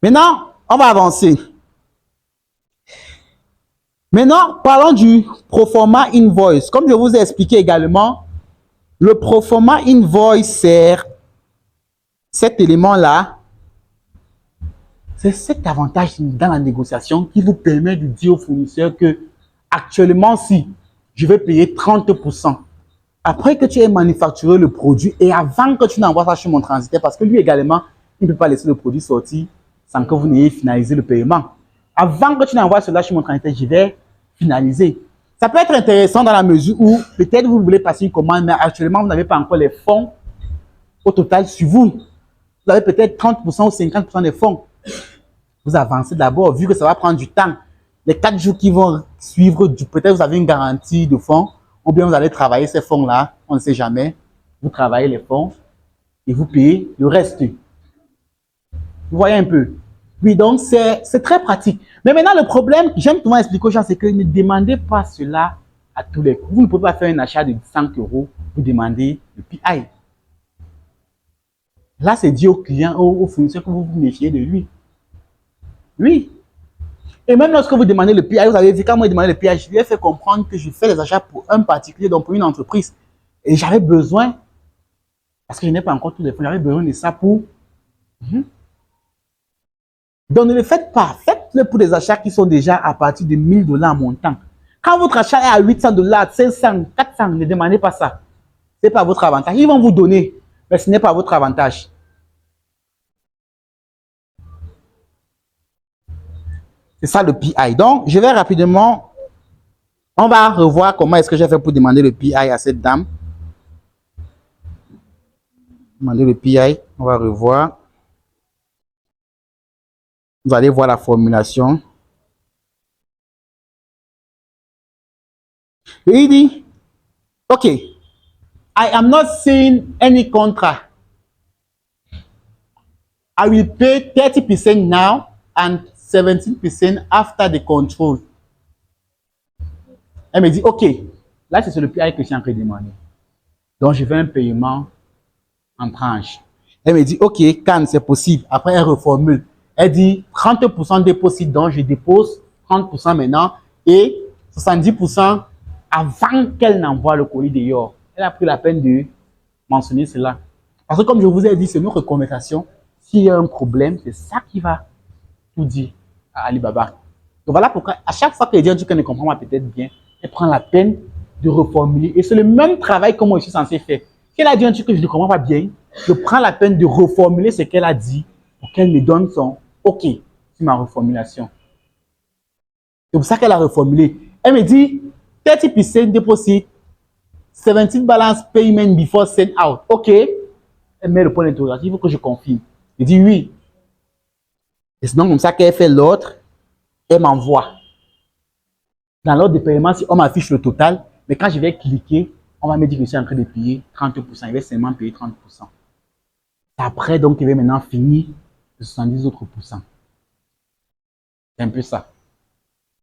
Maintenant, on va avancer. Maintenant, parlons du proforma invoice. Comme je vous ai expliqué également, le proforma invoice sert cet élément-là. C'est cet avantage dans la négociation qui vous permet de dire au fournisseur que actuellement, si je vais payer 30%, après que tu aies manufacturé le produit et avant que tu n'envoies ça chez mon transitaire, parce que lui également, il ne peut pas laisser le produit sortir sans que vous n'ayez finalisé le paiement. Avant que tu n'envoies cela chez mon transitaire, je vais finaliser. Ça peut être intéressant dans la mesure où peut-être vous voulez passer une commande, mais actuellement, vous n'avez pas encore les fonds au total sur vous. Vous avez peut-être 30% ou 50% des fonds. Vous avancez d'abord, vu que ça va prendre du temps. Les 4 jours qui vont suivre, peut-être vous avez une garantie de fonds, ou bien vous allez travailler ces fonds-là, on ne sait jamais. Vous travaillez les fonds et vous payez le reste. Vous voyez un peu? Oui, donc c'est très pratique. Mais maintenant, le problème, j'aime souvent expliquer aux gens, c'est que ne demandez pas cela à tous les coups. Vous ne pouvez pas faire un achat de 100 €, vous demandez le PI. Là, c'est dit au client, au fournisseur que vous vous méfiez de lui. Oui. Et même lorsque vous demandez le PI, vous avez vu, quand moi je demandais le PI, je lui ai fait comprendre que je fais les achats pour un particulier, donc pour une entreprise. Et j'avais besoin, parce que je n'ai pas encore tous les fonds, j'avais besoin de ça pour... Donc ne le faites pas. Faites-le pour des achats qui sont déjà à partir de 1 000 $ en montant. Quand votre achat est à 800 $, 500, 400, ne demandez pas ça. Ce n'est pas votre avantage. Ils vont vous donner, mais ce n'est pas votre avantage. C'est ça le PI. Donc, je vais rapidement, on va revoir comment est-ce que j'ai fait pour demander le PI à cette dame. Demander le PI, on va revoir. Vous allez voir la formulation. Et il dit, OK, I am not seeing any contract. I will pay 30% now and 17% after the control. Elle me dit, OK, là c'est le PI que je suis en train de demander. Donc je fais un paiement en tranche. Elle me dit, OK, quand c'est possible. Après, elle reformule. Elle dit 30% dépôt, donc je dépose 30% maintenant et 70% avant qu'elle n'envoie le colis dehors. Elle a pris la peine de mentionner cela. Parce que comme je vous ai dit, c'est notre conversation. S'il y a un problème, c'est ça qui va tout dire à Alibaba. Donc voilà pourquoi, à chaque fois qu'elle dit un truc qu'elle ne comprend pas peut-être bien, elle prend la peine de reformuler. Et c'est le même travail que moi je suis censé faire. Si elle a dit un truc que je ne comprends pas bien, je prends la peine de reformuler ce qu'elle a dit pour qu'elle me donne son OK sur ma reformulation. C'est pour ça qu'elle a reformulé. Elle me dit 30% deposit, 17 balance payment before send out. OK. Elle met le point d'interrogation. Il faut que je confirme. Je dis oui. Et c'est donc comme ça qu'elle fait l'autre. Elle m'envoie. Dans l'ordre de paiement, si on m'affiche le total, mais quand je vais cliquer, on va me dire que je suis en train de payer 30%. Il va seulement payer 30%. Après, donc, il va maintenant finir les 70 autres pourcents. C'est un peu ça.